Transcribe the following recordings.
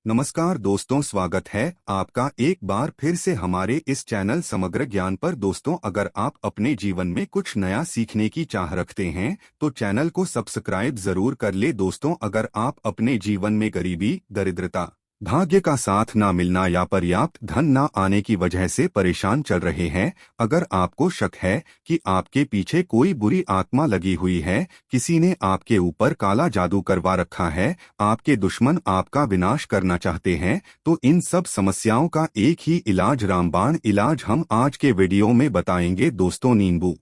नमस्कार दोस्तों, स्वागत है आपका एक बार फिर से हमारे इस चैनल समग्र ज्ञान पर। दोस्तों, अगर आप अपने जीवन में कुछ नया सीखने की चाह रखते हैं तो चैनल को सब्सक्राइब जरूर कर ले। दोस्तों, अगर आप अपने जीवन में गरीबी, दरिद्रता, भाग्य का साथ ना मिलना या पर्याप्त धन ना आने की वजह से परेशान चल रहे हैं, अगर आपको शक है कि आपके पीछे कोई बुरी आत्मा लगी हुई है, किसी ने आपके ऊपर काला जादू करवा रखा है, आपके दुश्मन आपका विनाश करना चाहते हैं, तो इन सब समस्याओं का एक ही इलाज, रामबाण इलाज, हम आज के वीडियो में बताएंगे। दोस्तों, नींबू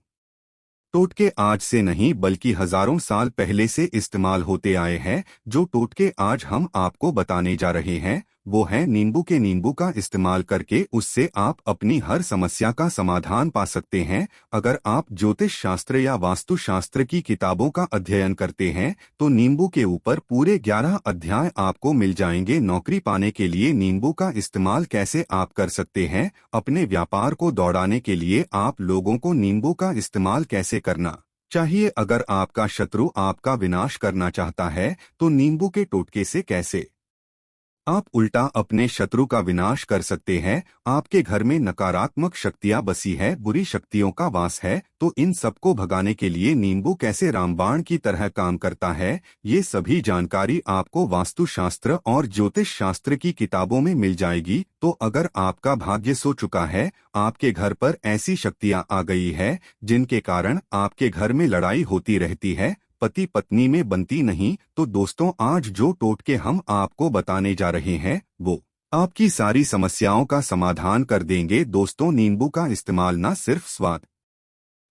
टोटके आज से नहीं बल्कि हजारों साल पहले से इस्तेमाल होते आए हैं। जो टोटके आज हम आपको बताने जा रहे हैं वो है नींबू के। नींबू का इस्तेमाल करके उससे आप अपनी हर समस्या का समाधान पा सकते हैं। अगर आप ज्योतिष शास्त्र या वास्तु शास्त्र की किताबों का अध्ययन करते हैं तो नींबू के ऊपर पूरे 11 अध्याय आपको मिल जाएंगे। नौकरी पाने के लिए नींबू का इस्तेमाल कैसे आप कर सकते हैं, अपने व्यापार को दौड़ाने के लिए आप लोगों को नींबू का इस्तेमाल कैसे करना चाहिए, अगर आपका शत्रु आपका विनाश करना चाहता है तो नींबू के टोटके से कैसे आप उल्टा अपने शत्रु का विनाश कर सकते हैं। आपके घर में नकारात्मक शक्तियां बसी है, बुरी शक्तियों का वास है, तो इन सबको भगाने के लिए नींबू कैसे रामबाण की तरह काम करता है, ये सभी जानकारी आपको वास्तुशास्त्र और ज्योतिष शास्त्र की किताबों में मिल जाएगी। तो अगर आपका भाग्य सो चुका है, आपके घर पर ऐसी शक्तियां आ गई है जिनके कारण आपके घर में लड़ाई होती रहती है, पति पत्नी में बनती नहीं, तो दोस्तों आज जो टोटके हम आपको बताने जा रहे हैं वो आपकी सारी समस्याओं का समाधान कर देंगे। दोस्तों, नींबू का इस्तेमाल न सिर्फ स्वाद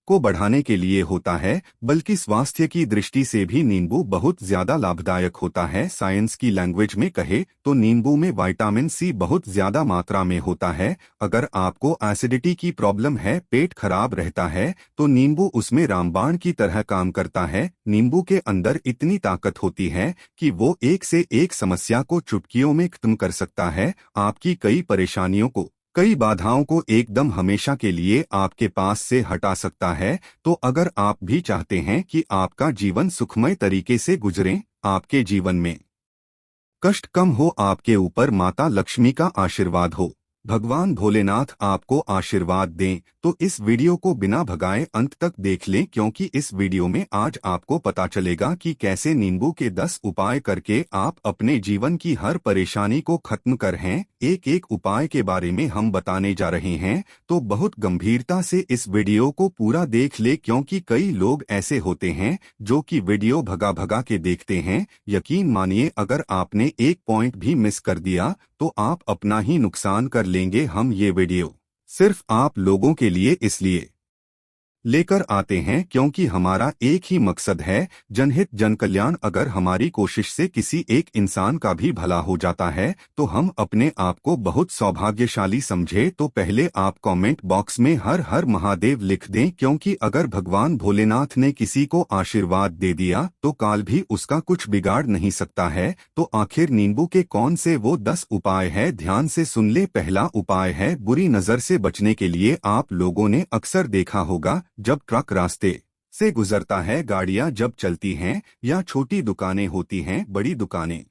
को बढ़ाने के लिए होता है बल्कि स्वास्थ्य की दृष्टि से भी नींबू बहुत ज्यादा लाभदायक होता है। साइंस की लैंग्वेज में कहे तो नींबू में विटामिन सी बहुत ज्यादा मात्रा में होता है। अगर आपको एसिडिटी की प्रॉब्लम है, पेट खराब रहता है, तो नींबू उसमें रामबाण की तरह काम करता है। नींबू के अंदर इतनी ताकत होती है कि वो एक से एक समस्या को चुटकियों में खत्म कर सकता है। आपकी कई परेशानियों को, कई बाधाओं को एकदम हमेशा के लिए आपके पास से हटा सकता है। तो अगर आप भी चाहते हैं कि आपका जीवन सुखमय तरीके से गुजरे, आपके जीवन में कष्ट कम हो, आपके ऊपर माता लक्ष्मी का आशीर्वाद हो, भगवान भोलेनाथ आपको आशीर्वाद दें, तो इस वीडियो को बिना भगाए अंत तक देख लें, क्योंकि इस वीडियो में आज आपको पता चलेगा कि कैसे नींबू के 10 उपाय करके आप अपने जीवन की हर परेशानी को खत्म कर हैं। एक एक उपाय के बारे में हम बताने जा रहे हैं, तो बहुत गंभीरता से इस वीडियो को पूरा देख ले, क्योंकि कई लोग ऐसे होते हैं जो कि वीडियो भगा भगा के देखते हैं। यकीन मानिए, अगर आपने एक पॉइंट भी मिस कर दिया तो आप अपना ही नुकसान कर लेंगे। हम ये वीडियो सिर्फ आप लोगों के लिए इसलिए लेकर आते हैं क्योंकि हमारा एक ही मकसद है, जनहित जन कल्याण। अगर हमारी कोशिश से किसी एक इंसान का भी भला हो जाता है तो हम अपने आप को बहुत सौभाग्यशाली समझे। तो पहले आप कमेंट बॉक्स में हर हर महादेव लिख दें, क्योंकि अगर भगवान भोलेनाथ ने किसी को आशीर्वाद दे दिया तो काल भी उसका कुछ बिगाड़ नहीं सकता है। तो आखिर नींबू के कौन से वो 10 उपाय है, ध्यान से सुन ले। पहला उपाय है बुरी नजर से बचने के लिए। आप लोगों ने अक्सर देखा होगा, जब ट्रक रास्ते से गुजरता है, गाड़ियां जब चलती हैं, या छोटी दुकानें होती हैं, बड़ी दुकानें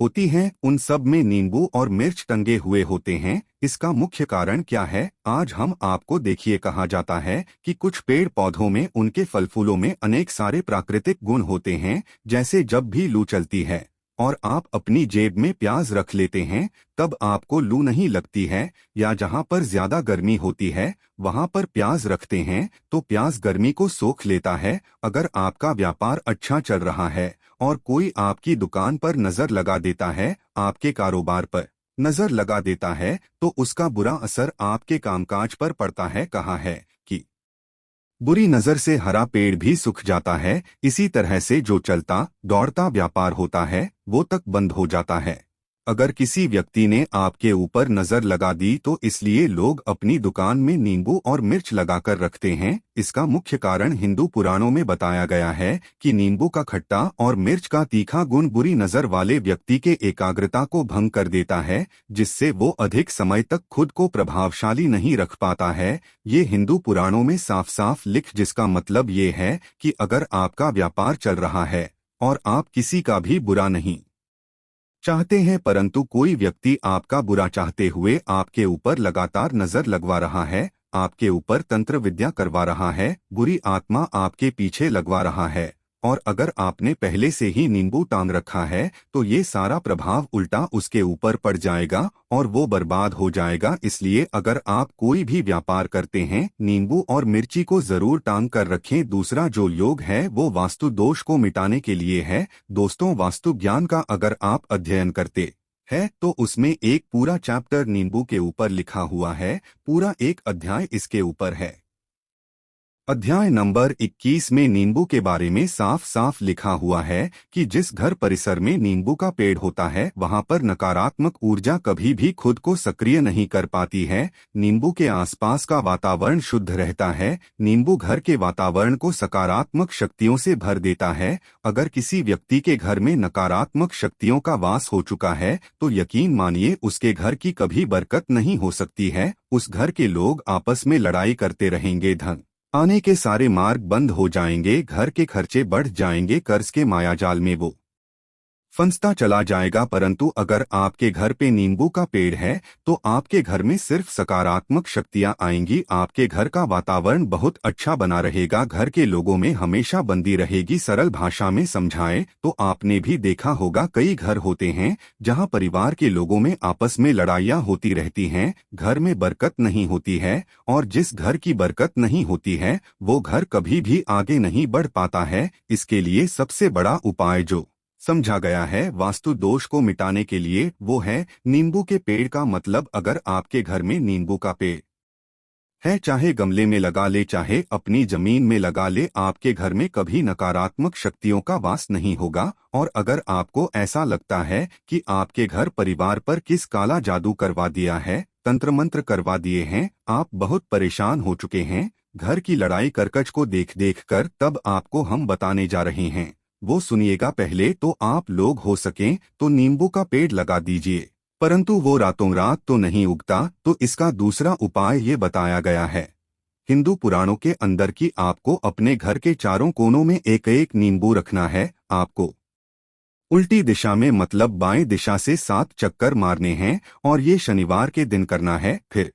होती हैं, उन सब में नींबू और मिर्च टंगे हुए होते हैं। इसका मुख्य कारण क्या है, आज हम आपको देखिए। कहा जाता है कि कुछ पेड़ पौधों में, उनके फल फूलों में अनेक सारे प्राकृतिक गुण होते हैं। जैसे जब भी लू चलती है और आप अपनी जेब में प्याज रख लेते हैं, तब आपको लू नहीं लगती है। या जहां पर ज्यादा गर्मी होती है वहां पर प्याज रखते हैं तो प्याज गर्मी को सोख लेता है। अगर आपका व्यापार अच्छा चल रहा है और कोई आपकी दुकान पर नजर लगा देता है, आपके कारोबार पर नजर लगा देता है, तो उसका बुरा असर आपके कामकाज पर पड़ता है। कहा है कि बुरी नजर से हरा पेड़ भी सूख जाता है, इसी तरह से जो चलता दौड़ता व्यापार होता है वो तक बंद हो जाता है। अगर किसी व्यक्ति ने आपके ऊपर नजर लगा दी तो इसलिए लोग अपनी दुकान में नींबू और मिर्च लगाकर रखते हैं। इसका मुख्य कारण हिंदू पुराणों में बताया गया है कि नींबू का खट्टा और मिर्च का तीखा गुण बुरी नजर वाले व्यक्ति के एकाग्रता को भंग कर देता है, जिससे वो अधिक समय तक खुद को प्रभावशाली नहीं रख पाता है। ये हिंदू पुराणों में साफ साफ लिख, जिसका मतलब ये है कि अगर आपका व्यापार चल रहा है और आप किसी का भी बुरा नहीं चाहते हैं, परंतु कोई व्यक्ति आपका बुरा चाहते हुए आपके ऊपर लगातार नजर लगवा रहा है, आपके ऊपर तंत्र विद्या करवा रहा है, बुरी आत्मा आपके पीछे लगवा रहा है। और अगर आपने पहले से ही नींबू टांग रखा है तो ये सारा प्रभाव उल्टा उसके ऊपर पड़ जाएगा और वो बर्बाद हो जाएगा। इसलिए अगर आप कोई भी व्यापार करते हैं, नींबू और मिर्ची को जरूर टांग कर रखें। दूसरा जो योग है वो वास्तु दोष को मिटाने के लिए है। दोस्तों, वास्तु ज्ञान का अगर आप अध्ययन करते है तो उसमें एक पूरा चैप्टर नींबू के ऊपर लिखा हुआ है, पूरा एक अध्याय इसके ऊपर है। अध्याय नंबर 21 में नींबू के बारे में साफ साफ लिखा हुआ है कि जिस घर परिसर में नींबू का पेड़ होता है वहां पर नकारात्मक ऊर्जा कभी भी खुद को सक्रिय नहीं कर पाती है। नींबू के आसपास का वातावरण शुद्ध रहता है। नींबू घर के वातावरण को सकारात्मक शक्तियों से भर देता है। अगर किसी व्यक्ति के घर में नकारात्मक शक्तियों का वास हो चुका है तो यकीन मानिए उसके घर की कभी बरकत नहीं हो सकती है। उस घर के लोग आपस में लड़ाई करते रहेंगे, धन आने के सारे मार्ग बंद हो जाएंगे, घर के खर्चे बढ़ जाएंगे, कर्ज के मायाजाल में वो फंसता चला जाएगा। परंतु अगर आपके घर पे नींबू का पेड़ है तो आपके घर में सिर्फ सकारात्मक शक्तियां आएंगी। आपके घर का वातावरण बहुत अच्छा बना रहेगा, घर के लोगों में हमेशा बंदी रहेगी। सरल भाषा में समझाएं तो आपने भी देखा होगा कई घर होते हैं जहां परिवार के लोगों में आपस में लड़ाइयां होती रहती हैं, घर में बरकत नहीं होती है। और जिस घर की बरकत नहीं होती है वो घर कभी भी आगे नहीं बढ़ पाता है। इसके लिए सबसे बड़ा उपाय जो समझा गया है वास्तु दोष को मिटाने के लिए वो है नींबू के पेड़ का मतलब अगर आपके घर में नींबू का पेड़ है, चाहे गमले में लगा ले चाहे अपनी जमीन में लगा ले, आपके घर में कभी नकारात्मक शक्तियों का वास नहीं होगा। और अगर आपको ऐसा लगता है कि आपके घर परिवार पर किस काला जादू करवा दिया है, तंत्र मंत्र करवा दिए हैं, आप बहुत परेशान हो चुके हैं घर की लड़ाई करकच को देख देख कर, तब आपको हम बताने जा रहे हैं वो सुनिएगा। पहले तो आप लोग हो सकें तो नींबू का पेड़ लगा दीजिए, परंतु वो रातों रात तो नहीं उगता। तो इसका दूसरा उपाय ये बताया गया है हिंदू पुराणों के अंदर कि आपको अपने घर के चारों कोनों में एक एक नींबू रखना है। आपको उल्टी दिशा में मतलब बाएं दिशा से 7 चक्कर मारने हैं और ये शनिवार के दिन करना है। फिर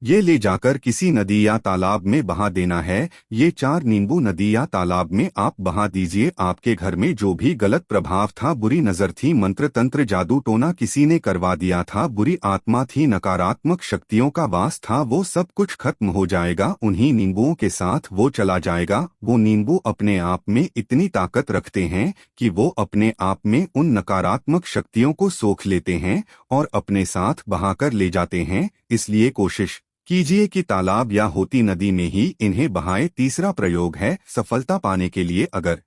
ये ले जाकर किसी नदी या तालाब में बहा देना है। ये 4 नींबू नदी या तालाब में आप बहा दीजिए। आपके घर में जो भी गलत प्रभाव था, बुरी नजर थी, मंत्र तंत्र जादू टोना किसी ने करवा दिया था, बुरी आत्मा थी, नकारात्मक शक्तियों का वास था, वो सब कुछ खत्म हो जाएगा। उन्हीं नींबुओं के साथ वो चला जाएगा। वो नींबू अपने आप में इतनी ताकत रखते हैं कि वो अपने आप में उन नकारात्मक शक्तियों को सोख लेते हैं और अपने साथ बहाकर ले जाते हैं। इसलिए कोशिश कीजिए कि तालाब या होती नदी में ही इन्हें बहाएं। तीसरा प्रयोग है सफलता पाने के लिए अगर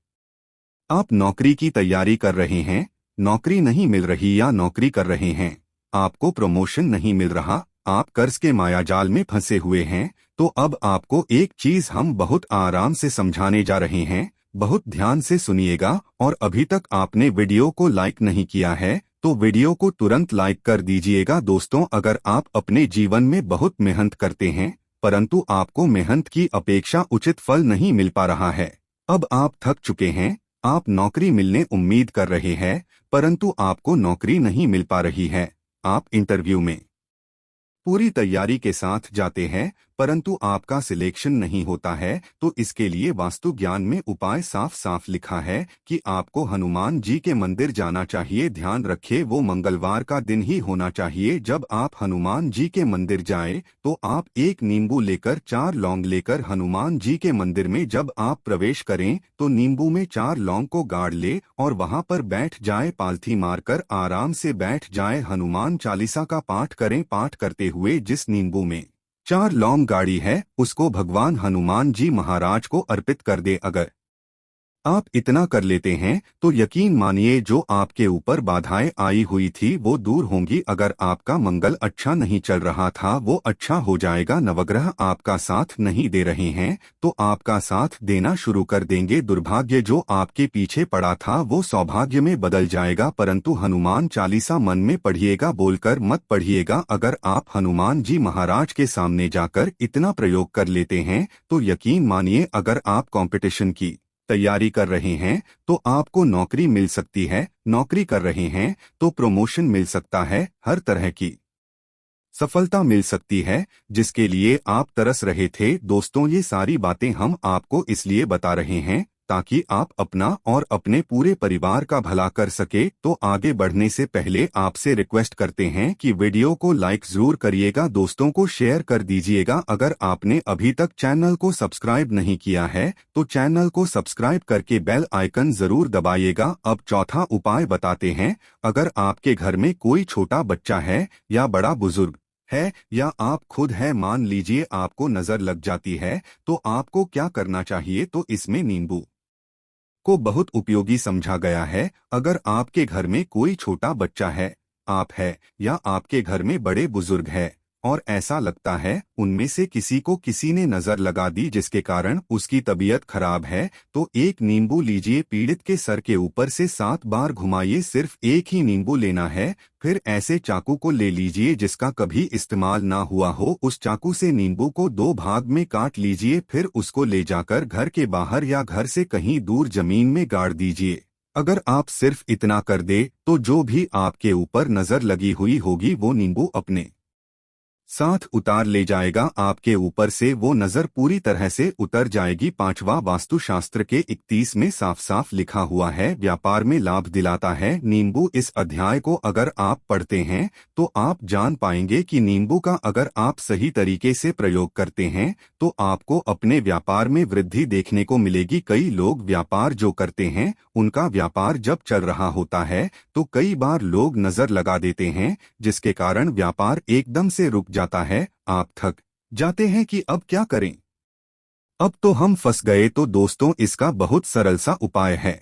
आप नौकरी की तैयारी कर रहे हैं, नौकरी नहीं मिल रही या नौकरी कर रहे हैं, आपको प्रमोशन नहीं मिल रहा, आप कर्ज के मायाजाल में फंसे हुए हैं, तो अब आपको एक चीज हम बहुत आराम से समझाने जा रहे हैं। बहुत ध्यान से सुनिएगा। और अभी तक आपने वीडियो को लाइक नहीं किया है तो वीडियो को तुरंत लाइक कर दीजिएगा। दोस्तों, अगर आप अपने जीवन में बहुत मेहनत करते हैं परंतु आपको मेहनत की अपेक्षा उचित फल नहीं मिल पा रहा है, अब आप थक चुके हैं, आप नौकरी मिलने उम्मीद कर रहे हैं परंतु आपको नौकरी नहीं मिल पा रही है, आप इंटरव्यू में पूरी तैयारी के साथ जाते हैं परंतु आपका सिलेक्शन नहीं होता है, तो इसके लिए वास्तु ज्ञान में उपाय साफ साफ लिखा है कि आपको हनुमान जी के मंदिर जाना चाहिए। ध्यान रखें वो मंगलवार का दिन ही होना चाहिए। जब आप हनुमान जी के मंदिर जाएं तो आप एक नींबू लेकर 4 लौंग लेकर हनुमान जी के मंदिर में जब आप प्रवेश करें तो नींबू में 4 लौंग को गाड़ ले और वहां पर बैठ जाए, पालथी मारकर आराम से बैठ जाए, हनुमान चालीसा का पाठ करें। पाठ करते हुए जिस नींबू में 4 लौंग गाड़ी है उसको भगवान हनुमान जी महाराज को अर्पित कर दे। अगर आप इतना कर लेते हैं तो यकीन मानिए जो आपके ऊपर बाधाएं आई हुई थी वो दूर होंगी। अगर आपका मंगल अच्छा नहीं चल रहा था वो अच्छा हो जाएगा। नवग्रह आपका साथ नहीं दे रहे हैं तो आपका साथ देना शुरू कर देंगे। दुर्भाग्य जो आपके पीछे पड़ा था वो सौभाग्य में बदल जाएगा। परंतु हनुमान चालीसा मन में पढ़िएगा, बोलकर मत पढ़िएगा। अगर आप हनुमान जी महाराज के सामने जाकर इतना प्रयोग कर लेते हैं तो यकीन मानिए अगर आप कंपटीशन की तैयारी कर रहे हैं तो आपको नौकरी मिल सकती है, नौकरी कर रहे हैं तो प्रमोशन मिल सकता है, हर तरह की सफलता मिल सकती है जिसके लिए आप तरस रहे थे। दोस्तों, ये सारी बातें हम आपको इसलिए बता रहे हैं ताकि आप अपना और अपने पूरे परिवार का भला कर सके। तो आगे बढ़ने से पहले आपसे रिक्वेस्ट करते हैं कि वीडियो को लाइक जरूर करिएगा, दोस्तों को शेयर कर दीजिएगा। अगर आपने अभी तक चैनल को सब्सक्राइब नहीं किया है तो चैनल को सब्सक्राइब करके बेल आइकन जरूर दबाइएगा। अब चौथा उपाय बताते हैं। अगर आपके घर में कोई छोटा बच्चा है या बड़ा बुजुर्ग है या आप खुद है, मान लीजिए आपको नजर लग जाती है, तो आपको क्या करना चाहिए। तो इसमें नींबू को बहुत उपयोगी समझा गया है। अगर आपके घर में कोई छोटा बच्चा है, आप है या आपके घर में बड़े बुजुर्ग है और ऐसा लगता है उनमें से किसी को किसी ने नजर लगा दी जिसके कारण उसकी तबीयत खराब है, तो एक नींबू लीजिए, पीड़ित के सर के ऊपर से 7 बार घुमाइए। सिर्फ एक ही नींबू लेना है। फिर ऐसे चाकू को ले लीजिए जिसका कभी इस्तेमाल ना हुआ हो, उस चाकू से नींबू को 2 भाग में काट लीजिए। फिर उसको ले जाकर घर के बाहर या घर से कहीं दूर जमीन में गाड़ दीजिए। अगर आप सिर्फ इतना कर दे तो जो भी आपके ऊपर नजर लगी हुई होगी वो नींबू अपने साथ उतार ले जाएगा, आपके ऊपर से वो नजर पूरी तरह से उतर जाएगी। 5वां वास्तुशास्त्र के 31 में साफ साफ लिखा हुआ है, व्यापार में लाभ दिलाता है नींबू। इस अध्याय को अगर आप पढ़ते हैं तो आप जान पाएंगे कि नींबू का अगर आप सही तरीके से प्रयोग करते हैं तो आपको अपने व्यापार में वृद्धि देखने को मिलेगी। कई लोग व्यापार जो करते हैं उनका व्यापार जब चल रहा होता है तो कई बार लोग नजर लगा देते हैं जिसके कारण व्यापार एकदम से रुक जाता है। आप थक जाते हैं कि अब क्या करें, अब तो हम फंस गए। तो दोस्तों, इसका बहुत सरल सा उपाय है।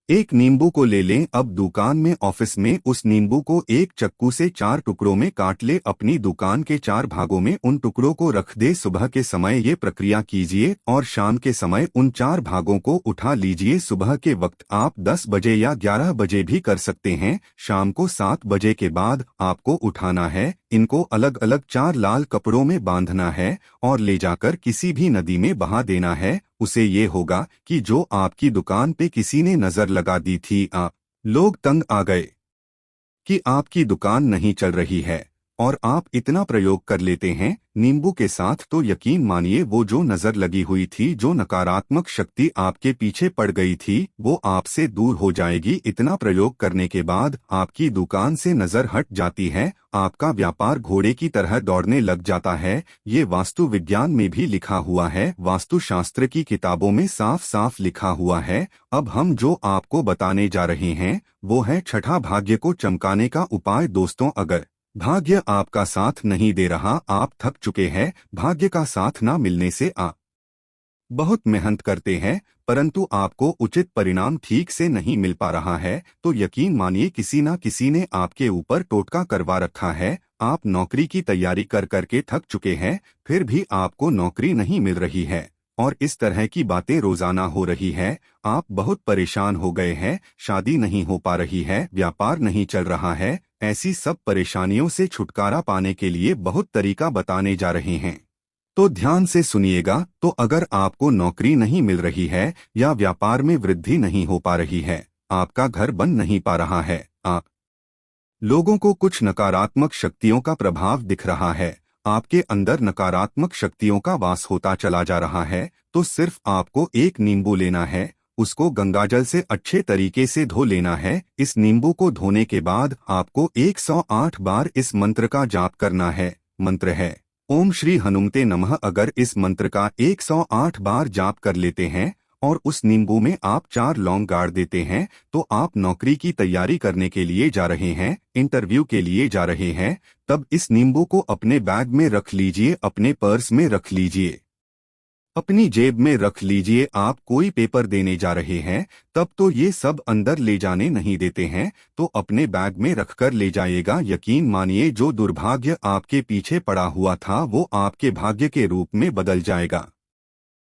एक नींबू को ले लें। अब दुकान में, ऑफिस में उस नींबू को एक चक्कू से 4 टुकड़ों में काट ले। अपनी दुकान के 4 भागों में उन टुकड़ों को रख दे। सुबह के समय ये प्रक्रिया कीजिए और शाम के समय उन 4 भागों को उठा लीजिए। सुबह के वक्त आप 10 बजे या 11 बजे भी कर सकते हैं। शाम को 7 बजे के बाद आपको उठाना है। इनको अलग अलग 4 लाल कपड़ों में बांधना है और ले जाकर किसी भी नदी में बहा देना है। उसे ये होगा कि जो आपकी दुकान पे किसी ने नजर लगा दी थी, आप लोग तंग आ गए कि आपकी दुकान नहीं चल रही है और आप इतना प्रयोग कर लेते हैं नींबू के साथ, तो यकीन मानिए वो जो नजर लगी हुई थी, जो नकारात्मक शक्ति आपके पीछे पड़ गई थी, वो आपसे दूर हो जाएगी। इतना प्रयोग करने के बाद आपकी दुकान से नजर हट जाती है, आपका व्यापार घोड़े की तरह दौड़ने लग जाता है। ये वास्तु विज्ञान में भी लिखा हुआ है, वास्तुशास्त्र की किताबों में साफ साफ लिखा हुआ है। अब हम जो आपको बताने जा रहे हैं वो है छठा भाग्य को चमकाने का उपाय। दोस्तों, अगर भाग्य आपका साथ नहीं दे रहा, आप थक चुके हैं, भाग्य का साथ ना मिलने से आप बहुत मेहनत करते हैं परंतु आपको उचित परिणाम ठीक से नहीं मिल पा रहा है, तो यकीन मानिए किसी न किसी ने आपके ऊपर टोटका करवा रखा है। आप नौकरी की तैयारी कर करके थक चुके हैं, फिर भी आपको नौकरी नहीं मिल रही है और इस तरह की बातें रोजाना हो रही है। आप बहुत परेशान हो गए हैं, शादी नहीं हो पा रही है, व्यापार नहीं चल रहा है। ऐसी सब परेशानियों से छुटकारा पाने के लिए बहुत तरीका बताने जा रहे हैं, तो ध्यान से सुनिएगा। तो अगर आपको नौकरी नहीं मिल रही है या व्यापार में वृद्धि नहीं हो पा रही है, आपका घर बन नहीं पा रहा है, आप लोगों को कुछ नकारात्मक शक्तियों का प्रभाव दिख रहा है, आपके अंदर नकारात्मक शक्तियों का वास होता चला जा रहा है, तो सिर्फ आपको एक नींबू लेना है, उसको गंगाजल से अच्छे तरीके से धो लेना है। इस नींबू को धोने के बाद आपको 108 बार इस मंत्र का जाप करना है। मंत्र है ओम श्री हनुमते नमः। अगर इस मंत्र का 108 बार जाप कर लेते हैं और उस नींबू में आप 4 लौंग गाड़ देते हैं, तो आप नौकरी की तैयारी करने के लिए जा रहे हैं, इंटरव्यू के लिए जा रहे हैं, तब इस नींबू को अपने बैग में रख लीजिए, अपने पर्स में रख लीजिए, अपनी जेब में रख लीजिए। आप कोई पेपर देने जा रहे हैं तब तो ये सब अंदर ले जाने नहीं देते हैं, तो अपने बैग में रखकर ले जाइएगा। यकीन मानिए जो दुर्भाग्य आपके पीछे पड़ा हुआ था वो आपके भाग्य के रूप में बदल जाएगा।